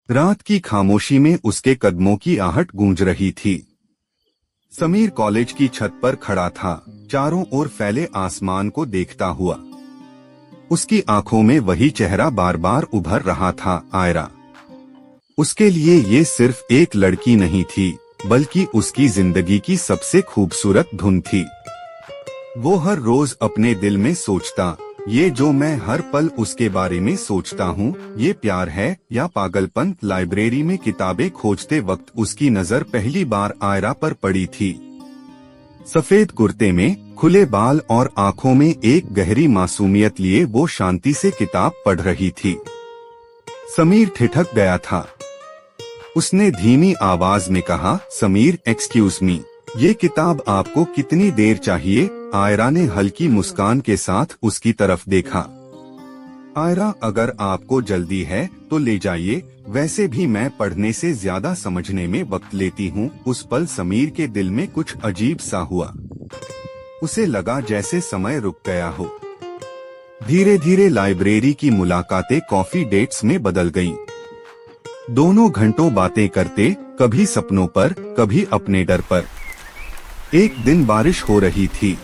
रात की खामोशी में उसके कदमों की आहट गूंज रही थी। समीर कॉलेज की छत पर खड़ा था, चारों ओर फैले आसमान को देखता हुआ। उसकी आंखों में वही चेहरा बार बार उभर रहा था, आयरा। उसके लिए ये सिर्फ एक लड़की नहीं थी, बल्कि उसकी जिंदगी की सबसे खूबसूरत धुन थी। वो हर रोज अपने दिल में सोचता, ये जो मैं हर पल उसके बारे में सोचता हूँ, ये प्यार है या पागलपन। लाइब्रेरी में किताबें खोजते वक्त उसकी नजर पहली बार आयरा पर पड़ी थी। सफेद कुर्ते में, खुले बाल और आंखों में एक गहरी मासूमियत लिए वो शांति से किताब पढ़ रही थी। समीर ठिठक गया था। उसने धीमी आवाज में कहा, समीर एक्सक्यूज मी, ये किताब आपको कितनी देर चाहिए? आयरा ने हल्की मुस्कान के साथ उसकी तरफ देखा। आयरा, अगर आपको जल्दी है तो ले जाइए, वैसे भी मैं पढ़ने से ज्यादा समझने में वक्त लेती हूँ। उस पल समीर के दिल में कुछ अजीब सा हुआ। उसे लगा जैसे समय रुक गया हो। धीरे धीरे लाइब्रेरी की मुलाकातें कॉफी डेट्स में बदल गईं। दोनों घंटों बातें करते, कभी सपनों पर, कभी अपने डर पर। एक दिन बारिश हो रही थी।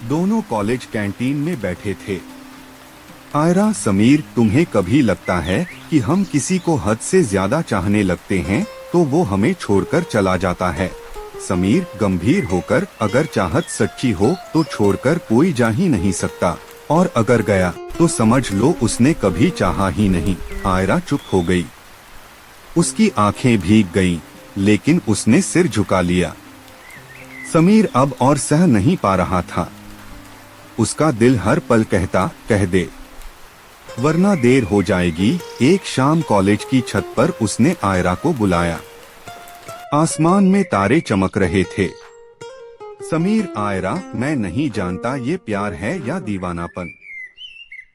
दोनों कॉलेज कैंटीन में बैठे थे। आयरा, समीर, तुम्हें कभी लगता है कि हम किसी को हद से ज्यादा चाहने लगते हैं तो वो हमें छोड़कर चला जाता है? समीर गंभीर होकर, अगर चाहत सच्ची हो तो छोड़कर कोई जा ही नहीं सकता, और अगर गया तो समझ लो उसने कभी चाहा ही नहीं। आयरा चुप हो गई। उसकी आंखें भीग गईं, लेकिन उसने सिर झुका लिया। समीर अब और सह नहीं पा रहा था। उसका दिल हर पल कहता, कह दे, वरना देर हो जाएगी। एक शाम कॉलेज की छत पर उसने आयरा को बुलाया। आसमान में तारे चमक रहे थे। समीर, आयरा, मैं नहीं जानता ये प्यार है या दीवानापन,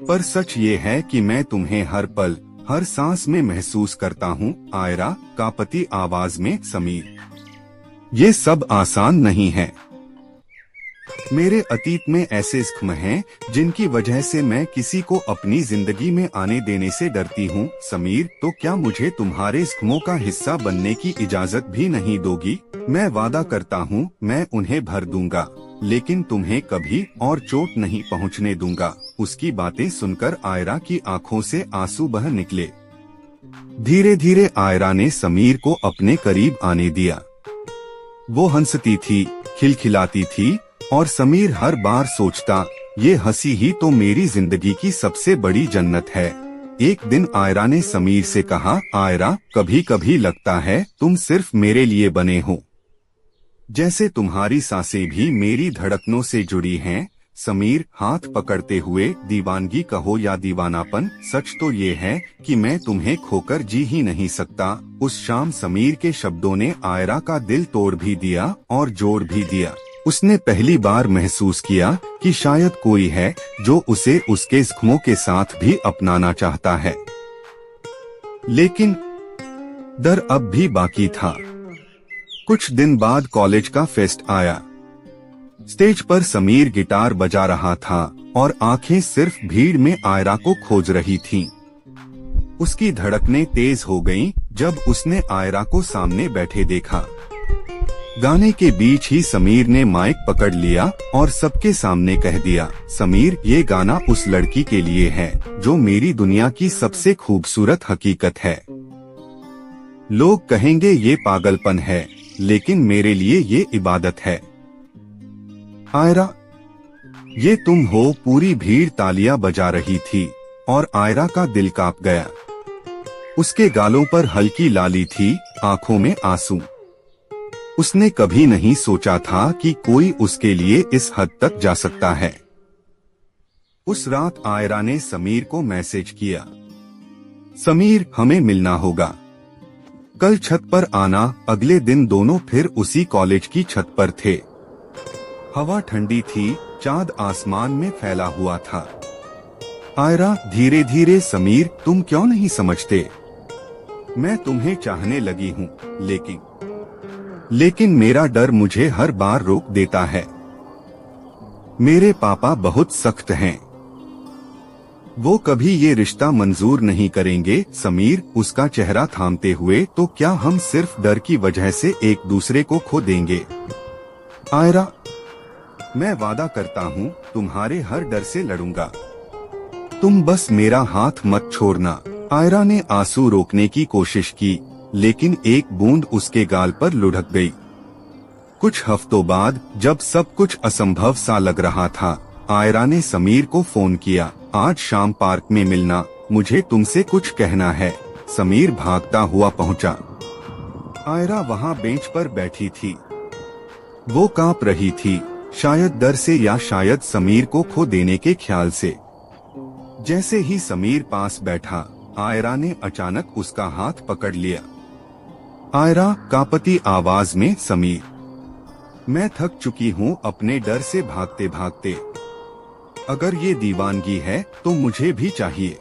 पर सच ये है कि मैं तुम्हें हर पल, हर सांस में महसूस करता हूँ। आयरा, कांपती आवाज में, समीर, ये सब आसान नहीं है। मेरे अतीत में ऐसे जख्म हैं जिनकी वजह से मैं किसी को अपनी जिंदगी में आने देने से डरती हूँ। समीर, तो क्या मुझे तुम्हारे जख्मों का हिस्सा बनने की इजाजत भी नहीं दोगी? मैं वादा करता हूँ मैं उन्हें भर दूंगा, लेकिन तुम्हें कभी और चोट नहीं पहुँचने दूंगा। उसकी बातें सुनकर आयरा की आंखों से आंसू बह निकले। धीरे धीरे आयरा ने समीर को अपने करीब आने दिया। वो हंसती थी, खिलखिलाती थी, और समीर हर बार सोचता, ये हंसी ही तो मेरी जिंदगी की सबसे बड़ी जन्नत है। एक दिन आयरा ने समीर से कहा, आयरा, कभी कभी लगता है तुम सिर्फ मेरे लिए बने हो, जैसे तुम्हारी सांसें भी मेरी धड़कनों से जुड़ी हैं। समीर हाथ पकड़ते हुए, दीवानगी कहो या दीवानापन, सच तो ये है कि मैं तुम्हें खोकर जी ही नहीं सकता। उस शाम समीर के शब्दों ने आयरा का दिल तोड़ भी दिया और जोड़ भी दिया। उसने पहली बार महसूस किया कि शायद कोई है जो उसे उसके जख्मों के साथ भी अपनाना चाहता है। लेकिन डर अब भी बाकी था। कुछ दिन बाद कॉलेज का फेस्ट आया। स्टेज पर समीर गिटार बजा रहा था और आंखें सिर्फ भीड़ में आयरा को खोज रही थीं। उसकी धड़कनें तेज हो गईं जब उसने आयरा को सामने बैठे देखा। गाने के बीच ही समीर ने माइक पकड़ लिया और सबके सामने कह दिया, समीर, ये गाना उस लड़की के लिए है जो मेरी दुनिया की सबसे खूबसूरत हकीकत है। लोग कहेंगे ये पागलपन है, लेकिन मेरे लिए ये इबादत है। आयरा, ये तुम हो। पूरी भीड़ तालियां बजा रही थी और आयरा का दिल कांप गया। उसके गालों पर हल्की लाली थी, आंखों में आंसू। उसने कभी नहीं सोचा था कि कोई उसके लिए इस हद तक जा सकता है। उस रात आयरा ने समीर को मैसेज किया, समीर, हमें मिलना होगा, कल छत पर आना। अगले दिन दोनों फिर उसी कॉलेज की छत पर थे। हवा ठंडी थी, चांद आसमान में फैला हुआ था। आयरा धीरे धीरे, समीर, तुम क्यों नहीं समझते? मैं तुम्हें चाहने लगी हूँ, लेकिन मेरा डर मुझे हर बार रोक देता है। मेरे पापा बहुत सख्त हैं। वो कभी ये रिश्ता मंजूर नहीं करेंगे। समीर उसका चेहरा थामते हुए, तो क्या हम सिर्फ डर की वजह से एक दूसरे को खो देंगे? आयरा, मैं वादा करता हूँ तुम्हारे हर डर से लड़ूंगा। तुम बस मेरा हाथ मत छोड़ना। आयरा ने आंसू रोकने की कोशिश की, लेकिन एक बूंद उसके गाल पर लुढ़क गई। कुछ हफ्तों बाद, जब सब कुछ असंभव सा लग रहा था, आयरा ने समीर को फोन किया। आज शाम पार्क में मिलना, मुझे तुमसे कुछ कहना है। समीर भागता हुआ पहुंचा। आयरा वहां बेंच पर बैठी थी। वो कांप रही थी, शायद डर से या शायद समीर को खो देने के ख्याल से। जैसे ही समीर पास बैठा, आयरा ने अचानक उसका हाथ पकड़ लिया। आयरा कांपती आवाज में, समीर, मैं थक चुकी हूँ अपने डर से भागते भागते। अगर ये दीवानगी है तो मुझे भी चाहिए।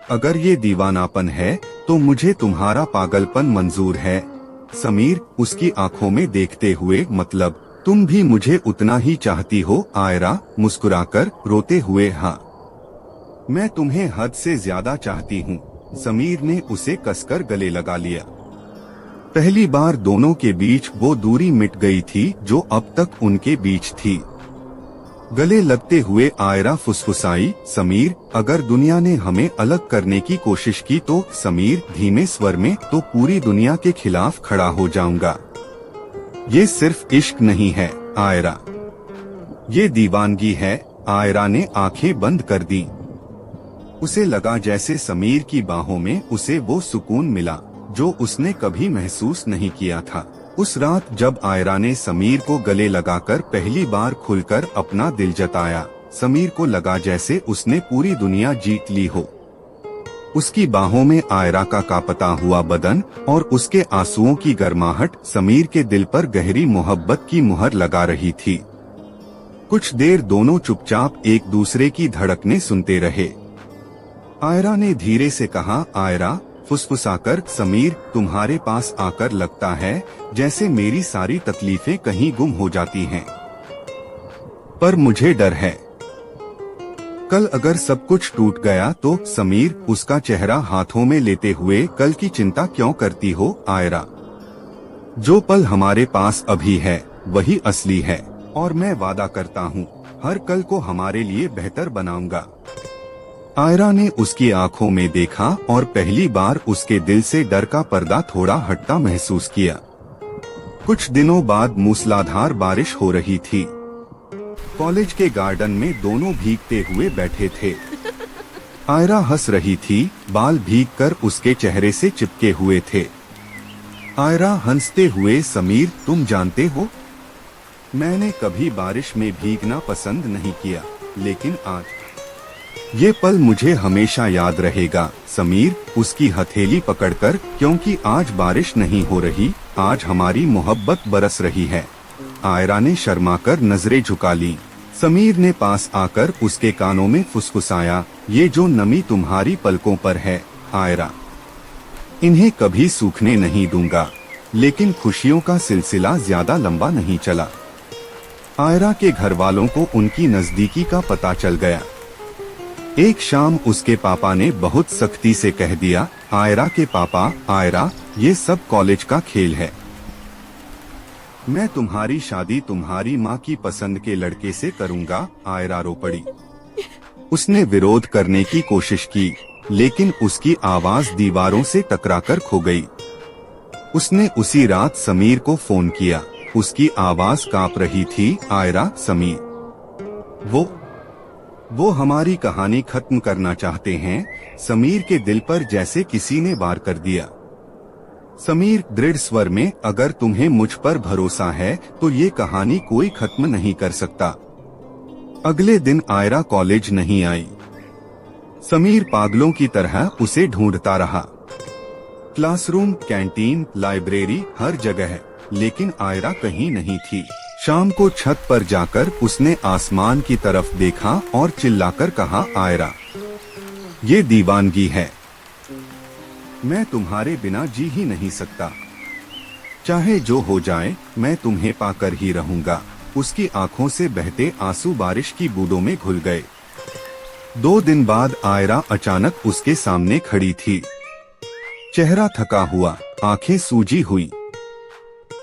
अगर ये दीवानापन है तो मुझे तुम्हारा पागलपन मंजूर है। समीर उसकी आंखों में देखते हुए, मतलब तुम भी मुझे उतना ही चाहती हो? आयरा मुस्कुराकर रोते हुए, हाँ, मैं तुम्हें हद से ज्यादा चाहती हूँ। समीर ने उसे कसकर गले लगा लिया। पहली बार दोनों के बीच वो दूरी मिट गई थी जो अब तक उनके बीच थी। गले लगते हुए आयरा फुसफुसाई, समीर, अगर दुनिया ने हमें अलग करने की कोशिश की तो? समीर धीमे स्वर में, तो पूरी दुनिया के खिलाफ खड़ा हो जाऊंगा। ये सिर्फ इश्क नहीं है आयरा, ये दीवानगी है। आयरा ने आंखें बंद कर दी। उसे लगा जैसे समीर की बाहों में उसे वो सुकून मिला जो उसने कभी महसूस नहीं किया था। उस रात जब आयरा ने समीर को गले लगाकर पहली बार खुलकर अपना दिल जताया, समीर को लगा जैसे उसने पूरी दुनिया जीत ली हो। उसकी बाहों में आयरा का कांपता हुआ बदन और उसके आंसुओं की गर्माहट समीर के दिल पर गहरी मोहब्बत की मुहर लगा रही थी। कुछ देर दोनों चुपचाप एक दूसरे की धड़कनें सुनते रहे। आयरा ने धीरे से कहा, आयरा, फुसफुसाकर, समीर, तुम्हारे पास आकर लगता है जैसे मेरी सारी तकलीफें कहीं गुम हो जाती हैं। पर मुझे डर है, कल अगर सब कुछ टूट गया तो? समीर उसका चेहरा हाथों में लेते हुए, कल की चिंता क्यों करती हो आयरा? जो पल हमारे पास अभी है वही असली है, और मैं वादा करता हूँ हर कल को हमारे लिए बेहतर बनाऊंगा। आयरा ने उसकी आंखों में देखा और पहली बार उसके दिल से डर का पर्दा थोड़ा हटता महसूस किया। कुछ दिनों बाद मूसलाधार बारिश हो रही थी। कॉलेज के गार्डन में दोनों भीगते हुए बैठे थे। आयरा हंस रही थी, बाल भीगकर उसके चेहरे से चिपके हुए थे। आयरा हंसते हुए, समीर, तुम जानते हो, मैंने कभी बारिश में भीगना पसंद नहीं किया, लेकिन आज ये पल मुझे हमेशा याद रहेगा। समीर उसकी हथेली पकड़कर, क्योंकि आज बारिश नहीं हो रही, आज हमारी मोहब्बत बरस रही है। आयरा ने शर्माकर नजरें झुका ली। समीर ने पास आकर उसके कानों में फुसफुसाया, ये जो नमी तुम्हारी पलकों पर है आयरा, इन्हें कभी सूखने नहीं दूंगा। लेकिन खुशियों का सिलसिला ज्यादा लंबा नहीं चला। आयरा के घर वालों को उनकी नजदीकी का पता चल गया। एक शाम उसके पापा ने बहुत सख्ती से कह दिया, आयरा के पापा, आयरा, ये सब कॉलेज का खेल है। मैं तुम्हारी शादी तुम्हारी माँ की पसंद के लड़के से करूँगा। आयरा रो पड़ी। उसने विरोध करने की कोशिश की, लेकिन उसकी आवाज दीवारों से टकराकर खो गई। उसने उसी रात समीर को फोन किया। उसकी आवाज कांप रही थी, आयरा, समीर, वो हमारी कहानी खत्म करना चाहते हैं। समीर के दिल पर जैसे किसी ने वार कर दिया। समीर दृढ़ स्वर में, अगर तुम्हें मुझ पर भरोसा है तो ये कहानी कोई खत्म नहीं कर सकता। अगले दिन आयरा कॉलेज नहीं आई। समीर पागलों की तरह उसे ढूंढता रहा। क्लासरूम, कैंटीन, लाइब्रेरी, हर जगह, लेकिन आयरा कहीं नहीं थी। शाम को छत पर जाकर उसने आसमान की तरफ देखा और चिल्लाकर कहा, आयरा, ये दीवानगी है। मैं तुम्हारे बिना जी ही नहीं सकता। चाहे जो हो जाए, मैं तुम्हें पाकर ही रहूंगा। उसकी आंखों से बहते आंसू बारिश की बूंदों में घुल गए। 2 दिन बाद आयरा अचानक उसके सामने खड़ी थी। चेहरा थका हुआ, आंखें सूजी हुई।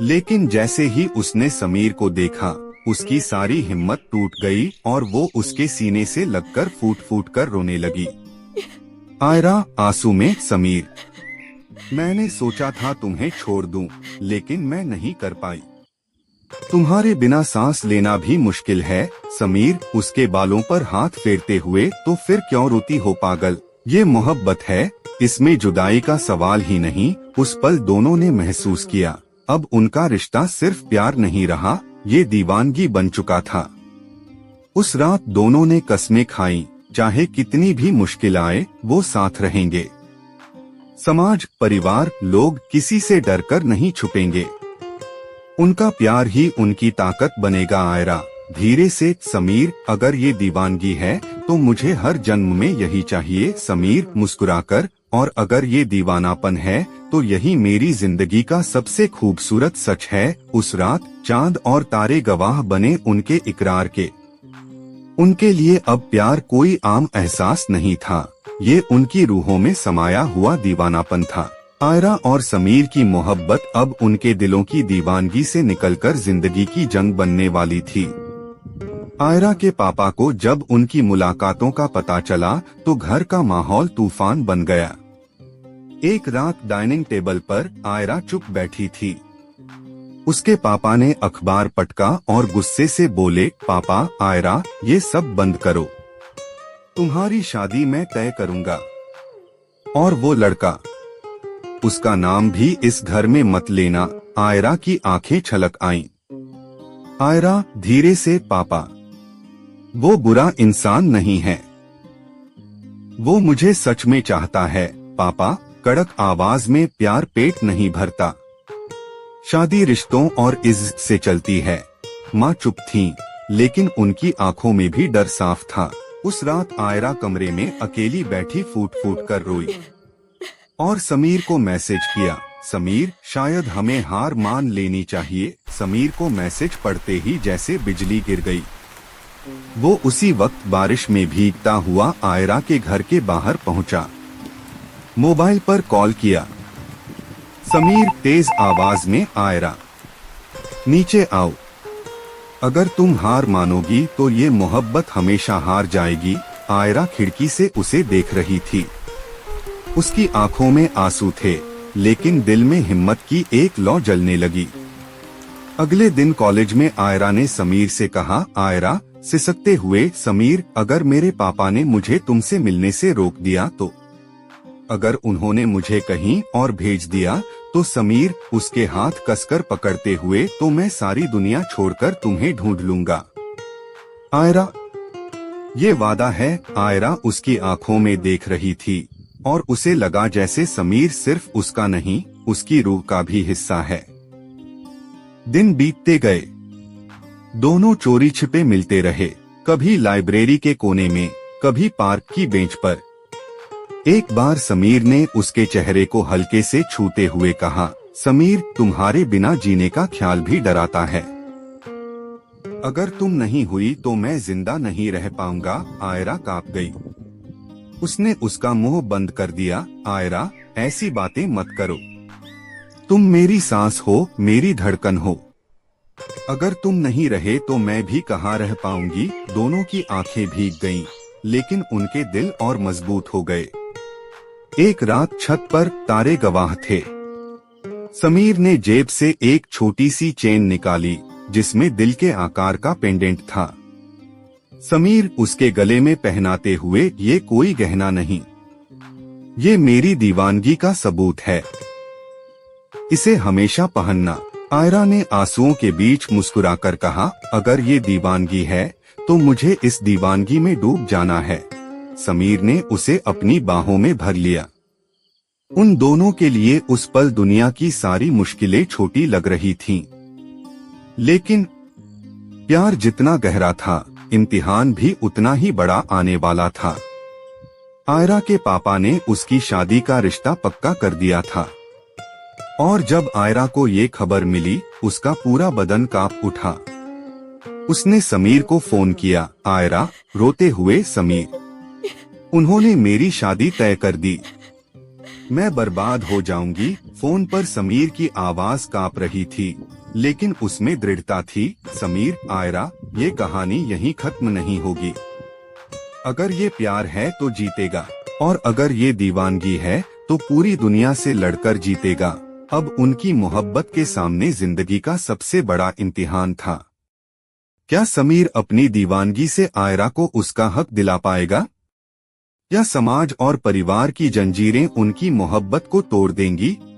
लेकिन जैसे ही उसने समीर को देखा, उसकी सारी हिम्मत टूट गई और वो उसके सीने से लगकर फूट फूट कर रोने लगी। आयरा आंसू में, समीर, मैंने सोचा था तुम्हें छोड़ दूं, लेकिन मैं नहीं कर पाई। तुम्हारे बिना सांस लेना भी मुश्किल है। समीर उसके बालों पर हाथ फेरते हुए, तो फिर क्यों रोती हो पागल? ये मोहब्बत है, इसमें जुदाई का सवाल ही नहीं। उस पल दोनों ने महसूस किया, अब उनका रिश्ता सिर्फ प्यार नहीं रहा, ये दीवानगी बन चुका था। उस रात दोनों ने कस्में खाई, चाहे कितनी भी मुश्किल आए वो साथ रहेंगे। समाज, परिवार, लोग किसी से डरकर नहीं छुपेंगे। उनका प्यार ही उनकी ताकत बनेगा। आयरा धीरे से, समीर, अगर ये दीवानगी है तो मुझे हर जन्म में यही चाहिए। समीर मुस्कुराकर, और अगर ये दीवानापन है तो यही मेरी जिंदगी का सबसे खूबसूरत सच है। उस रात चांद और तारे गवाह बने उनके इकरार के। उनके लिए अब प्यार कोई आम एहसास नहीं था, ये उनकी रूहों में समाया हुआ दीवानापन था। आयरा और समीर की मोहब्बत अब उनके दिलों की दीवानगी से निकलकर जिंदगी की जंग बनने वाली थी। आयरा के पापा को जब उनकी मुलाकातों का पता चला तो घर का माहौल तूफान बन गया। एक रात डाइनिंग टेबल पर आयरा चुप बैठी थी। उसके पापा ने अखबार पटका और गुस्से से बोले, पापा, आयरा, ये सब बंद करो। तुम्हारी शादी मैं तय करूंगा, और वो लड़का, उसका नाम भी इस घर में मत लेना। आयरा की आंखें छलक आईं। आयरा धीरे से, पापा, वो बुरा इंसान नहीं है, वो मुझे सच में चाहता है। पापा, कड़क आवाज में, प्यार पेट नहीं भरता, शादी रिश्तों और इज्जत से चलती है। माँ चुप थीं, लेकिन उनकी आंखों में भी डर साफ था। उस रात आयरा कमरे में अकेली बैठी फूट फूट कर रोई और समीर को मैसेज किया, समीर, शायद हमें हार मान लेनी चाहिए। समीर को मैसेज पढ़ते ही जैसे बिजली गिर गई। वो उसी वक्त बारिश में भीगता हुआ आयरा के घर के बाहर पहुंचा। मोबाइल पर कॉल किया। समीर तेज आवाज में, आयरा, नीचे आओ, अगर तुम हार मानोगी तो ये मोहब्बत हमेशा हार जाएगी। आयरा खिड़की से उसे देख रही थी। उसकी आंखों में आंसू थे, लेकिन दिल में हिम्मत की एक लौ जलने लगी। अगले दिन कॉलेज में आयरा ने समीर से कहा, आयरा सिसकते हुए, समीर, अगर मेरे पापा ने मुझे तुमसे मिलने से रोक दिया तो? अगर उन्होंने मुझे कहीं और भेज दिया तो? समीर उसके हाथ कसकर पकड़ते हुए, तो मैं सारी दुनिया छोड़कर तुम्हें ढूंढ लूंगा। आयरा, ये वादा है। आयरा उसकी आंखों में देख रही थी और उसे लगा जैसे समीर सिर्फ उसका नहीं, उसकी रूह का भी हिस्सा है। दिन बीतते गए, दोनों चोरी छिपे मिलते रहे, कभी लाइब्रेरी के कोने में, कभी पार्क की बेंच पर। एक बार समीर ने उसके चेहरे को हल्के से छूते हुए कहा, समीर, तुम्हारे बिना जीने का ख्याल भी डराता है, अगर तुम नहीं हुई तो मैं जिंदा नहीं रह पाऊंगा। आयरा कांप गई। उसने उसका मुंह बंद कर दिया। आयरा, ऐसी बातें मत करो, तुम मेरी सांस हो, मेरी धड़कन हो, अगर तुम नहीं रहे तो मैं भी कहाँ रह पाऊंगी। दोनों की आंखें भीग गईं, लेकिन उनके दिल और मजबूत हो गए। एक रात छत पर तारे गवाह थे। समीर ने जेब से एक छोटी सी चेन निकाली जिसमें दिल के आकार का पेंडेंट था। समीर उसके गले में पहनाते हुए, ये कोई गहना नहीं, ये मेरी दीवानगी का सबूत है, इसे हमेशा पहनना। आयरा ने आंसुओं के बीच मुस्कुराकर कहा, अगर ये दीवानगी है तो मुझे इस दीवानगी में डूब जाना है। समीर ने उसे अपनी बाहों में भर लिया। उन दोनों के लिए उस पल दुनिया की सारी मुश्किलें छोटी लग रही थीं। लेकिन प्यार जितना गहरा था, इम्तिहान भी उतना ही बड़ा आने वाला था। आयरा के पापा ने उसकी शादी का रिश्ता पक्का कर दिया था, और जब आयरा को ये खबर मिली, उसका पूरा बदन कांप उठा। उसने समीर को फोन किया। आयरा रोते हुए, समीर, उन्होंने मेरी शादी तय कर दी। मैं बर्बाद हो जाऊंगी। फोन पर समीर की आवाज कांप रही थी, लेकिन उसमें दृढ़ता थी। समीर, आयरा, ये कहानी यहीं खत्म नहीं होगी। अगर ये प्यार है तो जीतेगा, और अगर ये दीवानगी है तो पूरी दुनिया से लड़कर जीतेगा। अब उनकी मोहब्बत के सामने जिंदगी का सबसे बड़ा इम्तिहान था। क्या समीर अपनी दीवानगी से आयरा को उसका हक दिला पाएगा, या समाज और परिवार की जंजीरें उनकी मोहब्बत को तोड़ देंगी?